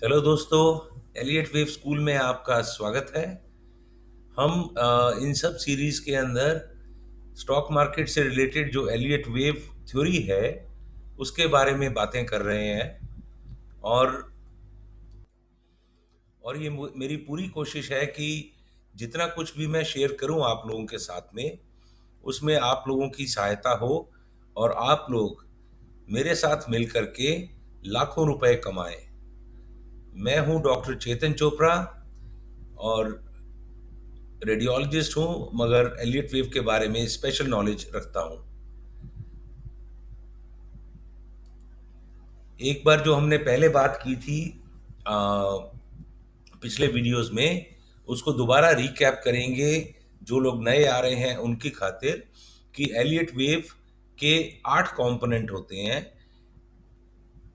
Hello दोस्तों। Elliott wave school में आपका स्वागत है। हम इन सब सीरीज के अंदर स्टॉक मार्केट से रिलेटेड जो एलियट वेव थ्योरी है उसके बारे में बातें कर रहे हैं। और ये मेरी पूरी कोशिश है कि जितना कुछ भी मैं शेयर करूं आप लोगों के साथ में, उसमें आप लोगों की सहायता हो और आप लोग मेरे साथ मिल कर के लाखों रुपए कमाएं। मैं हूं डॉक्टर चेतन चोपड़ा और रेडियोलॉजिस्ट हूँ, मगर एलियट वेव के बारे में स्पेशल नॉलेज रखता हूँ। एक बार जो हमने पहले बात की थी आ, पिछले वीडियोस में, उसको दोबारा रिकैप करेंगे जो लोग नए आ रहे हैं उनकी खातिर, कि एलियट वेव के 8 कंपोनेंट होते हैं।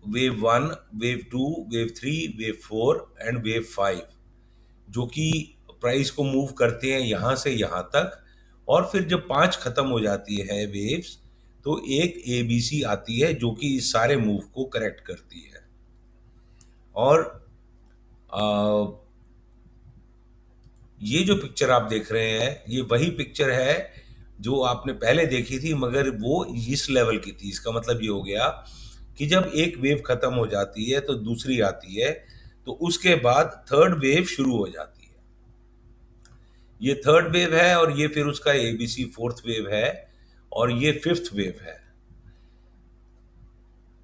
Wave 1, wave 2, wave 3, wave 4 and wave 5, जो कि प्राइस को मूव करते हैं यहाँ से यहाँ तक। और फिर जब 5 खत्म हो जाती है वेव्स, तो एक एबीसी आती है जो कि इस सारे मूव को करेक्ट करती है। और आ, ये जो पिक्चर आप देख रहे हैं ये वही पिक्चर है जो आपने पहले देखी थी, मगर वो इस लेवल की थी। इसका मतलब ये हो गया कि जब एक वेव खत्म हो जाती है तो दूसरी आती है, तो उसके बाद थर्ड वेव शुरू हो जाती है। ये थर्ड वेव है और ये फिर उसका एबीसी फोर्थ वेव है और ये फिफ्थ वेव है।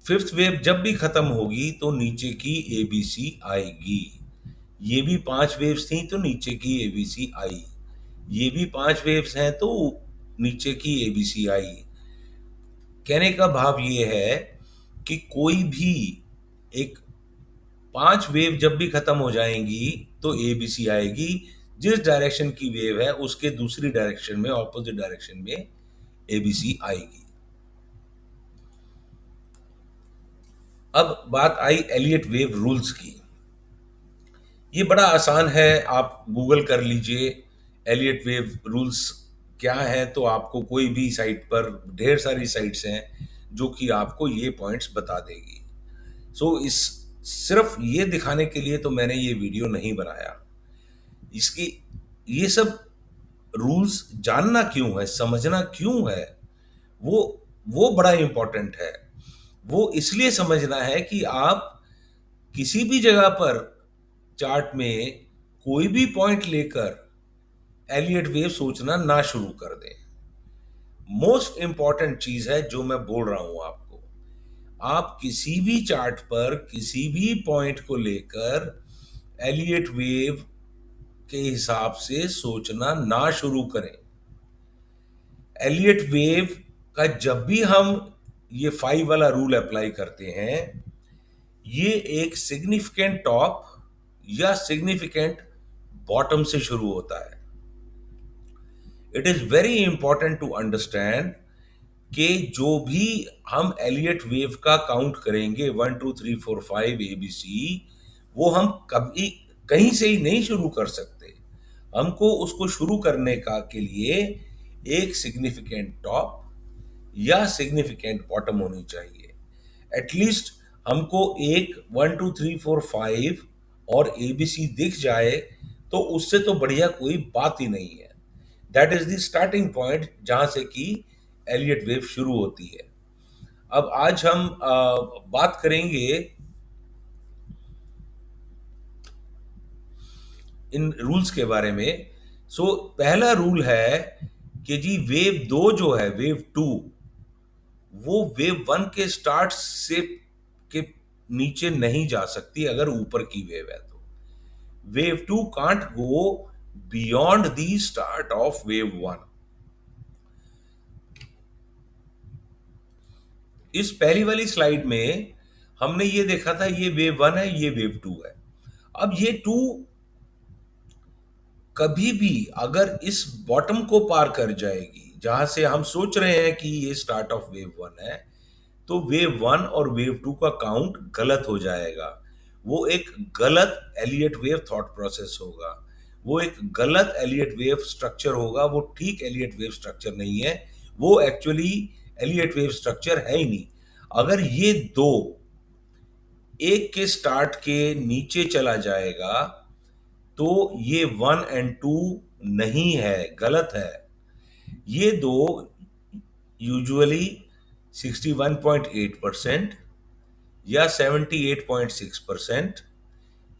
फिफ्थ वेव जब भी खत्म होगी तो नीचे की एबीसी आएगी। ये भी 5 वेव्स थी तो नीचे की एबीसी आई। ये भी 5 वेव्स हैं तो नीचे की एबीसी आई। कहने का भाव ये है कि कोई भी एक 5 वेव जब भी खत्म हो जाएंगी तो एबीसी आएगी। जिस डायरेक्शन की वेव है उसके दूसरी डायरेक्शन में, ऑपोजिट डायरेक्शन में एबीसी आएगी। अब बात आई एलियट वेव रूल्स की। ये बड़ा आसान है, आप गूगल कर लीजिए एलियट वेव रूल्स क्या है, तो आपको कोई भी साइट पर, ढेर सारी साइट्स हैं जो कि आपको ये पॉइंट्स बता देगी। इस सिर्फ ये दिखाने के लिए तो मैंने ये वीडियो नहीं बनाया। इसकी ये सब रूल्स जानना क्यों है, समझना क्यों है, वो बड़ा इंपॉर्टेंट है। वो इसलिए समझना है कि आप किसी भी जगह पर चार्ट में कोई भी पॉइंट लेकर एलियट वेव सोचना ना शुरू कर दें। मोस्ट इंपॉर्टेंट चीज है जो मैं बोल रहा हूं आपको। आप किसी भी चार्ट पर किसी भी पॉइंट को लेकर एलियट वेव के हिसाब से सोचना ना शुरू करें। एलियट वेव का जब भी हम ये 5 वाला रूल अप्लाई करते हैं, ये एक सिग्निफिकेंट टॉप या सिग्निफिकेंट बॉटम से शुरू होता है। It is very important to understand कि जो भी हम एलियट वेव का काउंट करेंगे 1 2 3 4 5 एबीसी, वो हम कभी कहीं से ही नहीं शुरू कर सकते। हमको उसको शुरू करने का के लिए एक सिग्निफिकेंट टॉप या सिग्निफिकेंट बॉटम होनी चाहिए। एटलीस्ट हमको एक 1 2 3 4 5 और एबीसी दिख जाए तो उससे तो बढ़िया कोई बात ही नहीं है। That is the starting point जहां से कि एलियट वेव शुरू होती है। अब आज हम बात करेंगे इन रूल्स के बारे में। पहला रूल है कि जी वेव 2 जो है, वेव 2, वो वेव 1 के स्टार्ट से के नीचे नहीं जा सकती अगर ऊपर की वेव है तो। Wave 2 can't go beyond the start of wave 1। इस पहली वाली स्लाइड में हमने ये देखा था, ये वेव 1 है, ये वेव 2 है। अब ये 2 कभी भी अगर इस बॉटम को पार कर जाएगी जहां से हम सोच रहे हैं कि ये स्टार्ट ऑफ वेव 1 है, तो वेव 1 और वेव 2 का काउंट गलत हो जाएगा। वो एक गलत एलियट वेव थॉट प्रोसेस होगा, वो एक गलत एलियट वेव स्ट्रक्चर होगा। वो ठीक एलियट वेव स्ट्रक्चर नहीं है, वो एक्चुअली एलियट वेव स्ट्रक्चर है ही नहीं। अगर ये दो एक के स्टार्ट के नीचे चला जाएगा तो ये 1 और 2 नहीं है, गलत है। ये दो यूजुअली 61.8% या 78.6%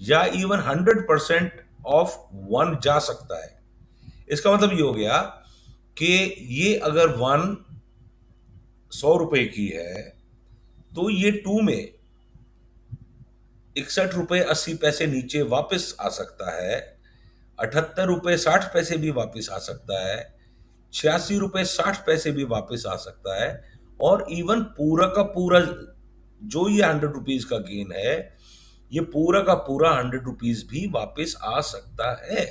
या इवन 100% ऑफ वन जा सकता है। इसका मतलब ये हो गया कि ये अगर वन 100 रुपए की है तो ये टू में 61 रुपए 80 पैसे नीचे वापस आ सकता है, 78 रुपए 60 पैसे भी वापस आ सकता है, 86 रुपए 60 पैसे भी वापस आ सकता है, और इवन पूरा का पूरा जो ये 100 रुपीज का गेन है, ये पूरा का पूरा 100 रुपीज भी वापस आ सकता है।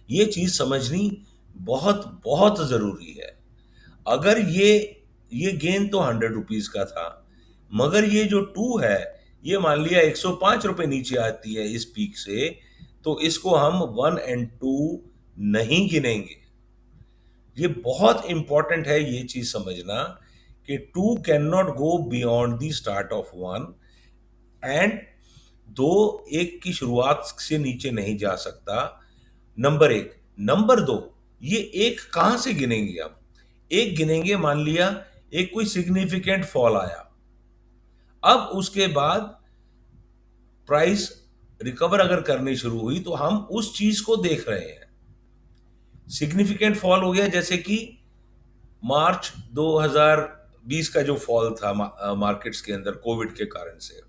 ये चीज समझनी बहुत बहुत जरूरी है। अगर ये गेन तो 100 रुपीज का था, मगर ये जो टू है, ये मान लिया 105 रुपए नीचे आती है इस पीक से, तो इसको हम 1 और 2 नहीं गिनेंगे। ये बहुत इंपॉर्टेंट है ये चीज समझना कि two can not go beyond the start of one, and दो एक की शुरुआत से नीचे नहीं जा सकता। नंबर एक। नंबर दो, ये एक कहां से गिनेंगे हम? एक गिनेंगे, मान लिया एक कोई सिग्निफिकेंट फॉल आया, अब उसके बाद प्राइस रिकवर अगर करनी शुरू हुई तो हम उस चीज को देख रहे हैं। सिग्निफिकेंट फॉल हो गया जैसे कि मार्च 2020 का जो फॉल था मार्केट्स के अंदर कोविड के कारण से,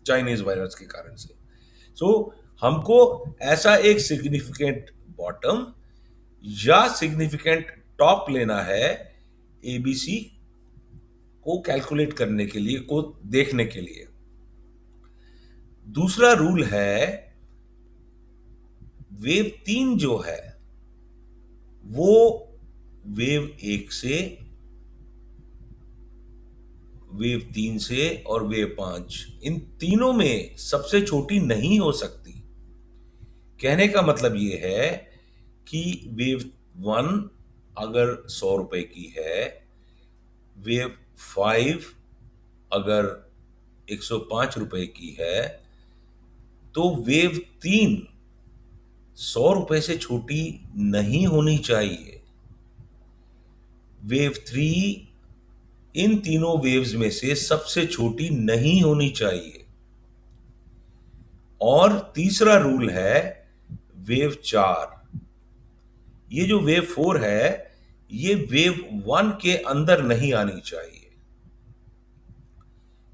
चाइनीज वायरस के कारण से। सो हमको ऐसा एक सिग्निफिकेंट बॉटम या सिग्निफिकेंट टॉप लेना है एबीसी को कैलकुलेट करने के लिए, को देखने के लिए। दूसरा रूल है, वेव 3 जो है वो वेव 1 से, वेव 3 से और वेव 5, इन तीनों में सबसे छोटी नहीं हो सकती। कहने का मतलब ये है कि वेव 1 अगर 100 रुपए की है, वेव 5 अगर 105 रुपए की है, तो वेव 3 100 रुपए से छोटी नहीं होनी चाहिए। वेव 3 इन तीनों वेव्स में से सबसे छोटी नहीं होनी चाहिए। और तीसरा रूल है वेव 4। ये जो वेव 4 है, ये वेव 1 के अंदर नहीं आनी चाहिए।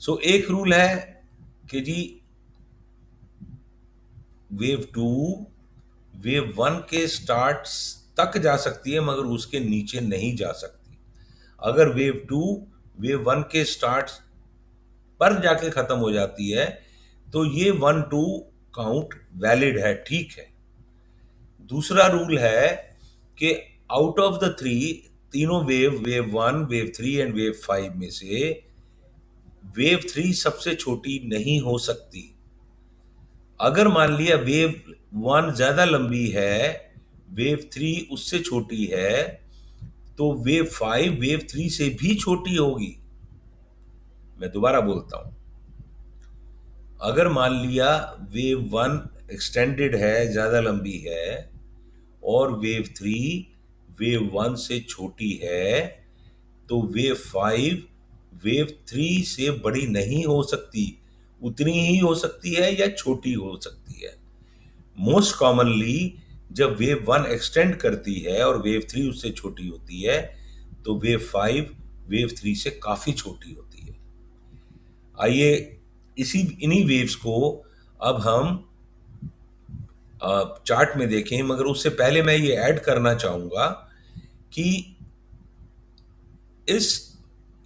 सो एक रूल है कि जी वेव 2 वेव 1 के स्टार्ट तक जा सकती है, मगर उसके नीचे नहीं जा सकती। अगर वेव 2 वेव 1 के स्टार्ट पर जाके खत्म हो जाती है तो ये 1-2 काउंट वैलिड है, ठीक है। दूसरा रूल है कि आउट ऑफ द थ्री, तीनों wave, wave 1 wave 3 and wave 5 में से वेव 3 सबसे छोटी नहीं हो सकती। अगर मान लिया वेव 1 ज्यादा लंबी है, वेव 3 उससे छोटी है, तो वेव 5 वेव 3 से भी छोटी होगी। मैं दोबारा बोलता हूं, अगर मान लिया वेव 1 एक्सटेंडेड है, ज्यादा लंबी है, और वेव 3 वेव 1 से छोटी है, तो वेव 5 वेव 3 से बड़ी नहीं हो सकती, उतनी ही हो सकती है या छोटी हो सकती है। मोस्ट कॉमनली जब वेव 1 एक्सटेंड करती है और वेव 3 उससे छोटी होती है, तो वेव 5 वेव 3 से काफी छोटी होती है। आइए इन्हीं वेव्स को अब हम चार्ट में देखें, मगर उससे पहले मैं ये ऐड करना चाहूंगा कि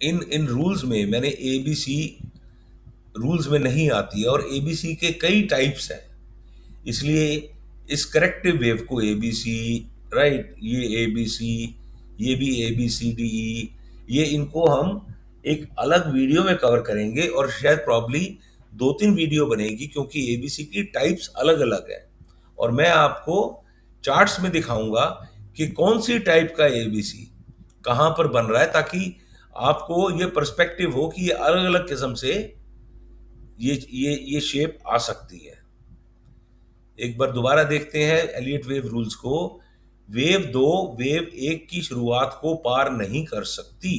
इन इन रूल्स में, मैंने एबीसी रूल्स में नहीं आती है, और एबीसी के कई टाइप्स हैं, इसलिए इस करेक्टिव वेव को एबीसी, राइट, ये एबीसी, ये भी ABCDE, ये इनको हम एक अलग वीडियो में कवर करेंगे, और शायद प्रॉब्ली 2-3 वीडियो बनेगी, क्योंकि एबीसी की टाइप्स अलग अलग है। और मैं आपको चार्ट्स में दिखाऊंगा कि कौन सी टाइप का एबीसी कहां पर बन रहा है, ताकि आपको ये पर्सपेक्टिव हो कि ये अलग अलग किस्म से ये शेप आ सकती है। एक बार दोबारा देखते हैं एलियट वेव रूल्स को। वेव दो वेव एक की शुरुआत को पार नहीं कर सकती।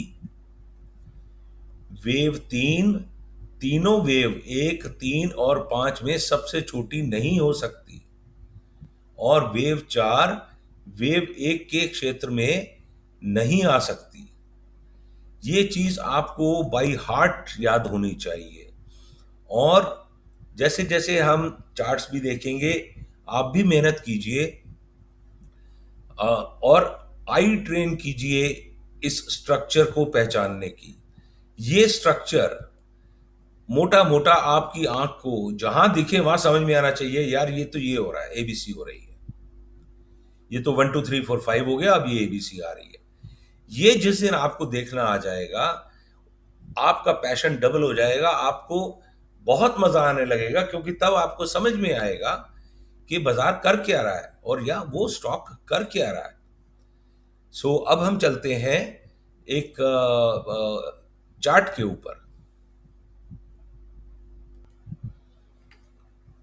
वेव तीन तीनों वेव एक, तीन और पांच में सबसे छोटी नहीं हो सकती। और वेव चार वेव एक के क्षेत्र में नहीं आ सकती। ये चीज आपको बाय हार्ट याद होनी चाहिए। और जैसे जैसे हम चार्ट्स भी देखेंगे, आप भी मेहनत कीजिए और आई ट्रेन कीजिए इस स्ट्रक्चर को पहचानने की। ये स्ट्रक्चर मोटा मोटा आपकी आंख को जहां दिखे वहां समझ में आना चाहिए, यार ये तो ये हो रहा है, एबीसी हो रही है। ये तो 1 2 3 4 5 हो गया, अब ये एबीसी आ रही है। ये जिस दिन आपको देखना आ जाएगा, आपका पैशन डबल हो जाएगा। आपको बहुत मजा आने लगेगा, क्योंकि तब आपको समझ में आएगा कि बाजार कर क्या रहा है और या वो स्टॉक कर क्या रहा है। सो अब हम चलते हैं एक चार्ट के ऊपर।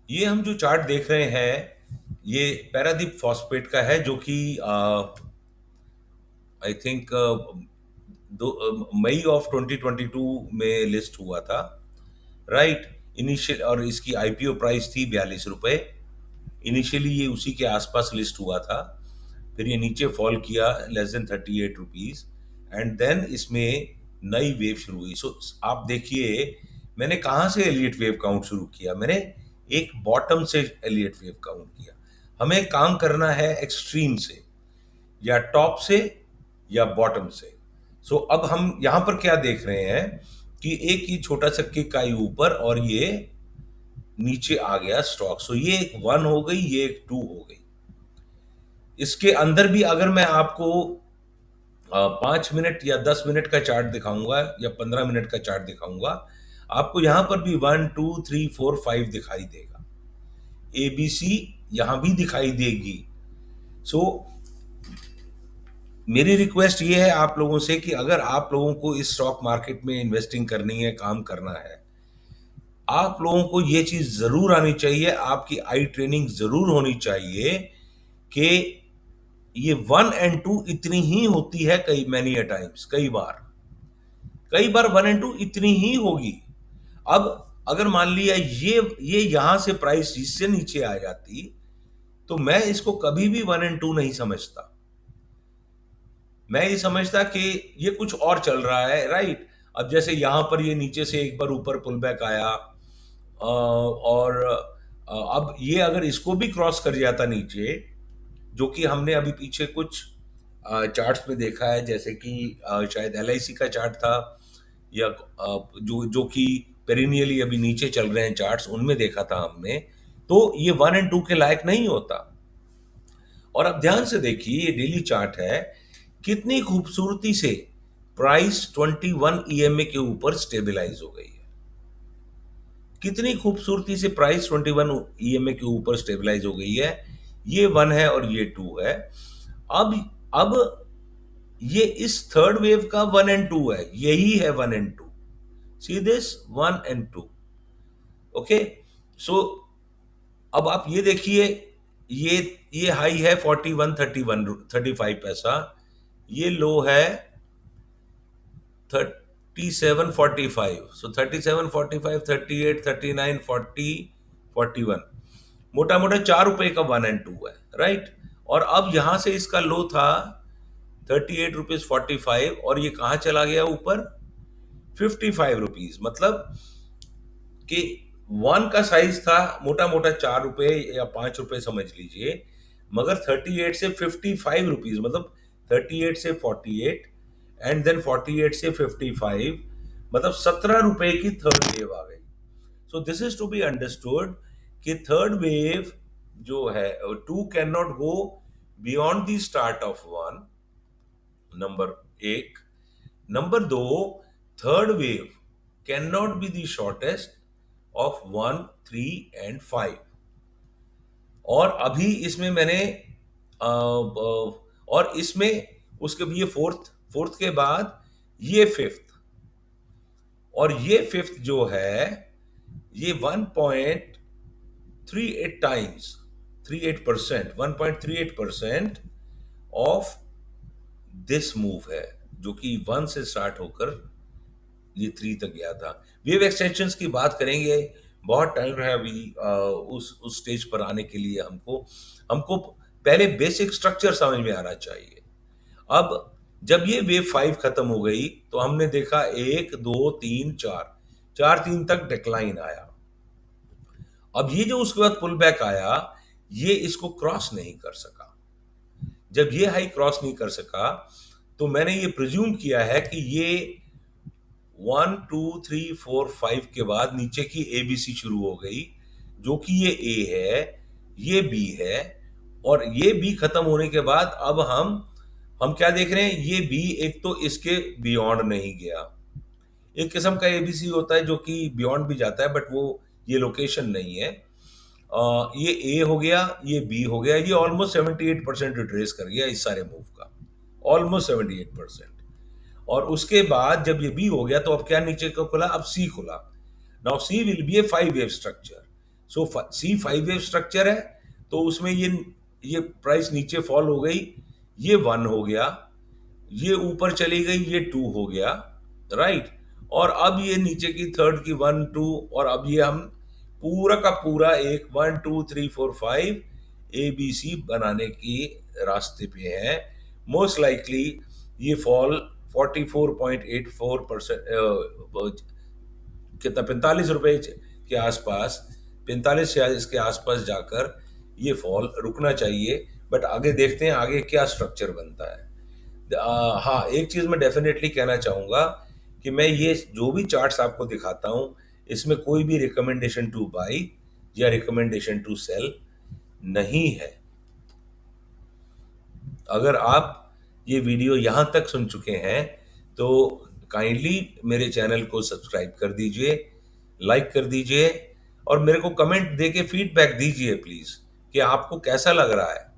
ये हम जो चार्ट देख रहे हैं, ये पैरादीप फॉस्फेट का है, जो कि आई थिंक मई ऑफ 2022 में लिस्ट हुआ था, राइट। इनिशियल और इसकी आईपीओ प्राइस थी 42 रुपए। इनिशियली ये उसी के आसपास लिस्ट हुआ था, फिर ये नीचे फॉल किया less than 38 rupees, and then इसमें नई वेव शुरू हुई। सो आप देखिए, मैंने कहाँ से एलियट वेव काउंट शुरू किया? मैंने एक बॉटम से एलियट वेव काउंट किया। हमें काम करना है एक्सट्रीम से, या टॉप से या बॉटम से। सो अब हम यहां पर क्या देख रहे हैं कि एक ही छोटा सा किक आई ऊपर और ये नीचे आ गया स्टॉक। सो ये एक 1 हो गई, ये एक 2 हो गई। इसके अंदर भी अगर मैं आपको 5 मिनट या 10 मिनट का चार्ट दिखाऊंगा या 15 मिनट का चार्ट दिखाऊंगा, आपको यहां पर भी 1 2 3 4 5 दिखाई देगा। एबीसी यहां भी दिखाई देगी। सो मेरी रिक्वेस्ट ये है आप लोगों से कि अगर आप लोगों को इस स्टॉक मार्केट में इन्वेस्टिंग करनी है, काम करना है, आप लोगों को ये चीज जरूर आनी चाहिए, आपकी आई ट्रेनिंग जरूर होनी चाहिए कि ये 1 और 2 इतनी ही होती है। कई मैनी अ टाइम्स, कई बार 1 और 2 इतनी ही होगी। अब अगर मान लिया ये यहां से प्राइस इससे नीचे आ जाती, तो मैं इसको कभी भी 1 और 2 नहीं समझता। मैं ये समझता कि ये कुछ और चल रहा है, राइट। अब जैसे यहां पर ये नीचे से एक बार ऊपर पुल बैक आया, और अब ये अगर इसको भी क्रॉस कर जाता नीचे, जो कि हमने अभी पीछे कुछ चार्ट्स में देखा है, जैसे कि शायद एलआईसी का चार्ट था, या जो कि पेरिनियली अभी नीचे चल रहे हैं चार्ट्स, उनमें देखा था हमने, तो ये 1 और 2 के लायक नहीं होता। और अब ध्यान से देखिए, ये डेली चार्ट है, कितनी खूबसूरती से प्राइस 21 ईएमए के ऊपर स्टेबलाइज हो गई है। कितनी खूबसूरती से प्राइस 21 ईएमए के ऊपर स्टेबलाइज हो गई है। ये 1 है और ये 2 है। अब ये इस थर्ड वेव का 1 और 2 है, यही है 1 और 2। सी दिस 1 और 2। ओके, सो अब आप ये देखिए, ये हाई है 41.31 35 पैसा, ये लो है 37.45। सो 37.45, 38, 39, 40, 41, मोटा मोटा 4 रुपए का 1 और 2 है, राइट। और अब यहां से इसका लो था 38.45 रुपीज, और ये कहां चला गया ऊपर? 55 रुपीज। मतलब कि 1 का साइज था मोटा मोटा 4 रुपए या 5 रुपए समझ लीजिए, मगर 38 से 55 रुपीज, मतलब 38 से 48 एंड देन 48 से 55, मतलब 17 रुपए की थर्ड वेव आ गई। So this is to be understood कि थर्ड वेव जो है, 2 can not go beyond the start of 1, number 1। Number 2, third wave can not be the shortest of 1, 3 and 5। और अभी इसमें मैंने और इसमें उसके भी ये फोर्थ के बाद ये फिफ्थ, और ये फिफ्थ जो है, ये 1.38 टाइम्स, 38%, 1.38% ऑफ दिस मूव है, जो कि 1 से स्टार्ट होकर ये 3 तक गया था। वेव एक्सटेंशंस की बात करेंगे, बहुत टाइम है अभी उस स्टेज पर आने के लिए। हमको हमको पहले बेसिक स्ट्रक्चर समझ में आना चाहिए। अब जब ये वेव 5 खत्म हो गई तो हमने देखा 1 2 3 4, 4 3 तक डिक्लाइन आया। अब ये जो उसके बाद पुल बैक आया, ये इसको क्रॉस नहीं कर सका। जब ये हाई क्रॉस नहीं कर सका, तो मैंने ये प्रिज्यूम किया है कि ये 1 2 3 4 5 के बाद नीचे की एबीसी शुरू हो गई, जो कि ये ए है, ये बी है, और ये बी खत्म होने के बाद अब हम क्या देख रहे हैं, ये बी एक तो इसके बियॉन्ड नहीं गया। एक किस्म का एबीसी होता है जो कि बियॉन्ड भी जाता है, बट वो ये लोकेशन नहीं है। ये ए हो गया, ये बी हो गया, ये ऑलमोस्ट 78% रिट्रेस कर गया इस सारे मूव का, ऑलमोस्ट 78%। और उसके बाद जब ये बी हो गया तो अब क्या नीचे का खुला, अब सी खुला। Now C will be a 5 wave structure. So C 5 wave structure है, तो उसमें ये प्राइस नीचे फॉल हो गई, ये 1 हो गया, ये ऊपर चली गई, ये 2 हो गया, राइट। और अब ये नीचे की थर्ड की 1 2, और अब ये हम पूरा का पूरा एक 1 2 3 4 5 ए बी सी बनाने की रास्ते पे है। मोस्ट लाइकली ये फॉल 44.84%, कितना, 45 रुपए के आसपास, 45 या इसके आसपास जाकर ये फॉल रुकना चाहिए। बट आगे देखते हैं आगे क्या स्ट्रक्चर बनता है। हाँ, एक चीज मैं डेफिनेटली कहना चाहूंगा कि मैं ये जो भी चार्ट्स आपको दिखाता हूँ, इसमें कोई भी रिकमेंडेशन टू बाई या रिकमेंडेशन टू सेल नहीं है। अगर आप ये वीडियो यहाँ तक सुन चुके हैं तो काइंडली मेरे चैनल को सब्सक्राइब कर दीजिए, लाइक कर दीजिए, और मेरे को कमेंट दे के फीडबैक दीजिए प्लीज़ कि आपको कैसा लग रहा है।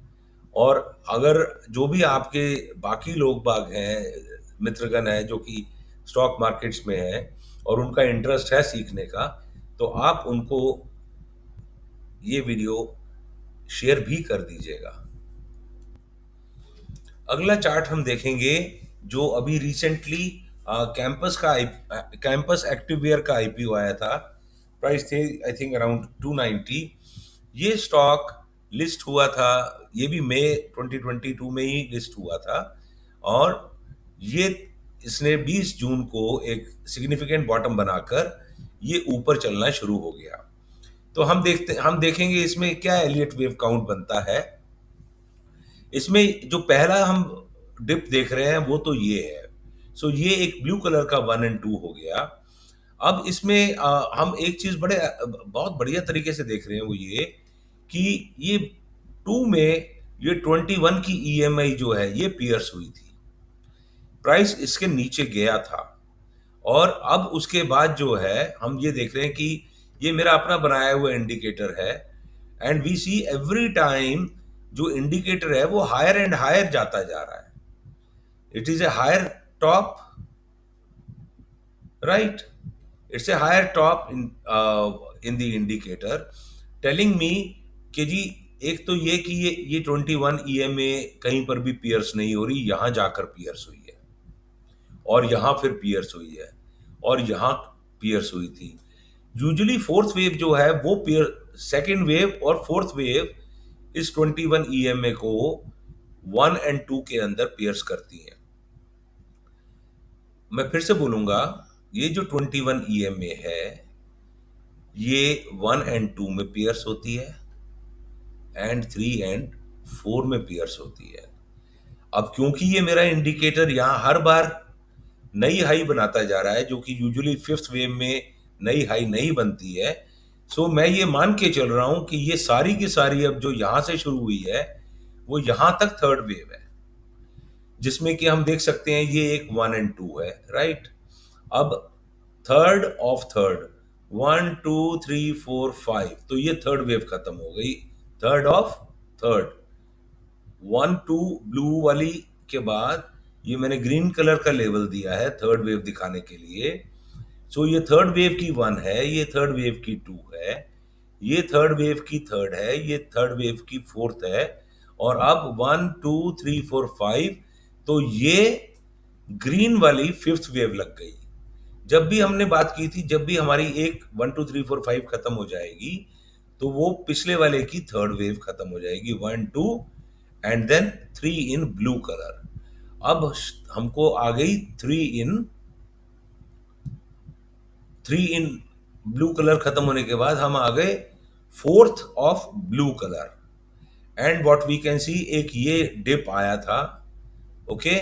और अगर जो भी आपके बाकी लोग बाग हैं, मित्रगण हैं जो कि स्टॉक मार्केट्स में हैं और उनका इंटरेस्ट है सीखने का, तो आप उनको ये वीडियो शेयर भी कर दीजिएगा। अगला चार्ट हम देखेंगे जो अभी रिसेंटली कैंपस एक्टिववेयर का आईपीओ आया था। प्राइस थे आई थिंक अराउंड 290। ये स्टॉक लिस्ट हुआ था, ये भी मई 2022 में ही लिस्ट हुआ था, और ये इसने 20 जून को एक सिग्निफिकेंट बॉटम बनाकर ये ऊपर चलना शुरू हो गया। तो हम देखेंगे इसमें क्या एलियट वेव काउंट बनता है। इसमें जो पहला हम डिप देख रहे हैं वो तो ये है। सो ये एक ब्लू कलर का 1 और 2 हो गया। अब इसमें हम एक चीज बहुत बढ़िया तरीके से देख रहे हैं, वो ये कि ये 2 में ये 21 की ईएमआई जो है ये पियर्स हुई थी, प्राइस इसके नीचे गया था, और अब उसके बाद जो है हम ये देख रहे हैं कि ये मेरा अपना बनाया हुआ इंडिकेटर है, and we see every time जो इंडिकेटर है वो हायर एंड हायर जाता जा रहा है। It is a higher top, right, it's a higher top in the indicator, telling me कि जी एक तो ये कि ये 21 ईएमए कहीं पर भी पियर्स नहीं हो रही, यहां जाकर पियर्स हुई है, और यहां फिर पियर्स हुई है, और यहां पियर्स हुई थी। यूजुअली फोर्थ वेव जो है वो सेकेंड वेव और फोर्थ वेव इस 21 ईएमए को 1 और 2 के अंदर पियर्स करती हैं। मैं फिर से बोलूंगा, ये जो 21 ईएमए है ये 1 और 2 में पियर्स होती है, एंड 3 और 4 में पियर्स होती है। अब क्योंकि ये मेरा इंडिकेटर यहाँ हर बार नई हाई बनाता जा रहा है, जो कि यूजुअली फिफ्थ वेव में नई हाई नहीं बनती है, सो मैं ये मान के चल रहा हूं कि ये सारी की सारी अब जो यहां से शुरू हुई है वो यहां तक थर्ड वेव है, जिसमें कि हम देख सकते हैं ये एक 1 और 2 है, राइट। अब थर्ड ऑफ थर्ड, 1 2 3 4 5, तो ये थर्ड वेव खत्म हो गई। थर्ड ऑफ थर्ड, 1 2 ब्लू वाली के बाद ये मैंने ग्रीन कलर का लेवल दिया है थर्ड वेव दिखाने के लिए। सो ये थर्ड वेव की 1 है, ये थर्ड वेव की 2 है, ये थर्ड वेव की थर्ड है, ये थर्ड वेव की फोर्थ है, और अब 1 2 3 4 5, तो ये ग्रीन वाली फिफ्थ वेव लग गई। जब भी हमने बात की थी, जब भी हमारी एक 1 2 3 4 5 खत्म हो जाएगी, तो वो पिछले वाले की थर्ड वेव खत्म हो जाएगी, 1 2 and then 3 in blue colour. अब हमको आ गई 3 इन ब्लू कलर खत्म होने के बाद हम आ गए fourth of blue colour, and what we can see, एक ये डिप आया था। ओके,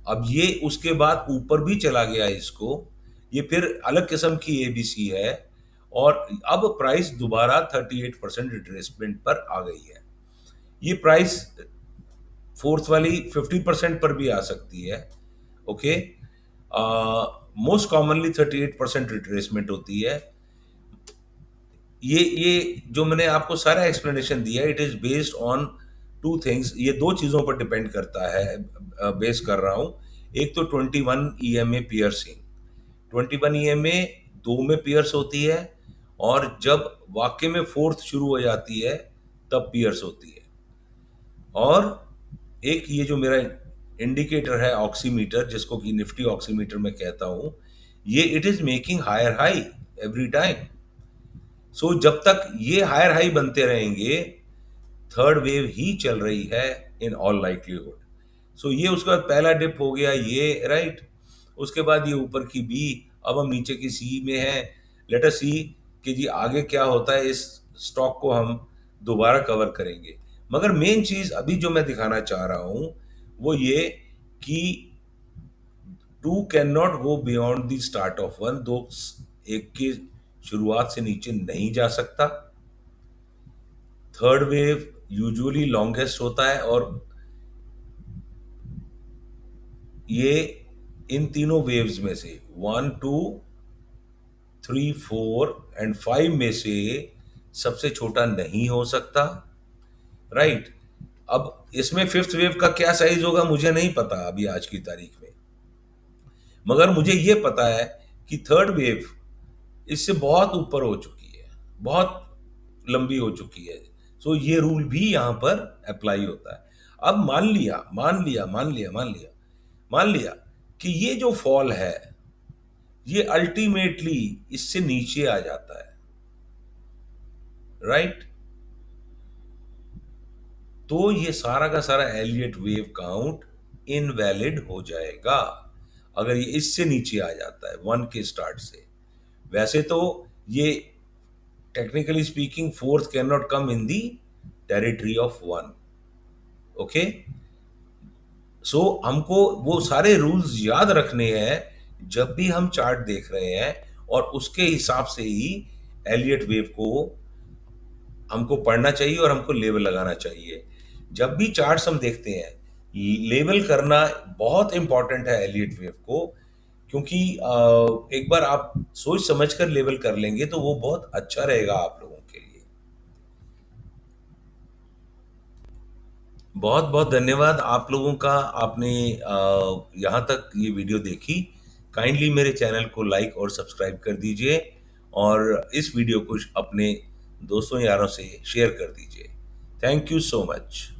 अब ये उसके बाद ऊपर भी चला गया इसको, ये फिर अलग किस्म की एबीसी है, और अब प्राइस दोबारा 38% रिट्रेसमेंट पर आ गई है। ये प्राइस फोर्थ वाली 50% पर भी आ सकती है। ओके, मोस्ट कॉमनली 38% रिट्रेसमेंट होती है। ये जो मैंने आपको सारा एक्सप्लेनेशन दिया, it is based on two things, ये दो चीज़ों पर डिपेंड करता है, बेस कर रहा हूँ। एक तो 21 ईएमए पियर्सिंग, 21 ईएमए दो में पियर्स होती है, और जब वाक्य में फोर्थ शुरू हो जाती है तब पियर्स होती है। और एक ये जो मेरा इंडिकेटर है ऑक्सीमीटर, जिसको कि निफ्टी ऑक्सीमीटर मैं कहता हूँ, ये it is making higher high every time. So जब तक ये हायर हाई बनते रहेंगे, थर्ड वेव ही चल रही है इन ऑल लाइकलीहुड। सो ये उसके बाद पहला डिप हो गया ये, राइट। उसके बाद ये ऊपर की बी, अब हम नीचे की सी में हैं। लेट अस सी कि जी आगे क्या होता है, इस स्टॉक को हम दोबारा कवर करेंगे। मगर मेन चीज अभी जो मैं दिखाना चाह रहा हूं वो ये कि two can not go beyond the start of one, दो एक की शुरुआत से नीचे नहीं जा सकता। थर्ड वेव यूजुअली लॉन्गेस्ट होता है, और ये इन तीनों वेव्स में से 1 2 3 4 एंड 5 में से सबसे छोटा नहीं हो सकता, राइट। अब इसमें फिफ्थ वेव का क्या साइज होगा मुझे नहीं पता अभी आज की तारीख में, मगर मुझे ये पता है कि थर्ड वेव इससे बहुत ऊपर हो चुकी है, बहुत लंबी हो चुकी है। सो ये रूल भी यहां पर अप्लाई होता है। अब मान लिया कि ये जो फॉल है ये अल्टीमेटली इससे नीचे आ जाता है, राइट। तो ये सारा का सारा एलियट वेव काउंट इनवैलिड हो जाएगा अगर ये इससे नीचे आ जाता है 1 के स्टार्ट से। वैसे तो ये technically speaking fourth can not come in the territory of 1। Okay, so हमको वो सारे रूल्स याद रखने हैं जब भी हम चार्ट देख रहे हैं, और उसके हिसाब से ही एलियट वेव को हमको पढ़ना चाहिए और हमको लेवल लगाना चाहिए। जब भी चार्ट्स हम देखते हैं, लेवल करना बहुत इंपॉर्टेंट है एलियट वेव को, क्योंकि एक बार आप सोच समझ कर लेवल कर लेंगे तो वो बहुत अच्छा रहेगा आप लोगों के लिए। बहुत बहुत धन्यवाद आप लोगों का, आपने यहाँ तक ये वीडियो देखी। काइंडली मेरे चैनल को लाइक और सब्सक्राइब कर दीजिए, और इस वीडियो को अपने दोस्तों यारों से शेयर कर दीजिए। Thank you so much.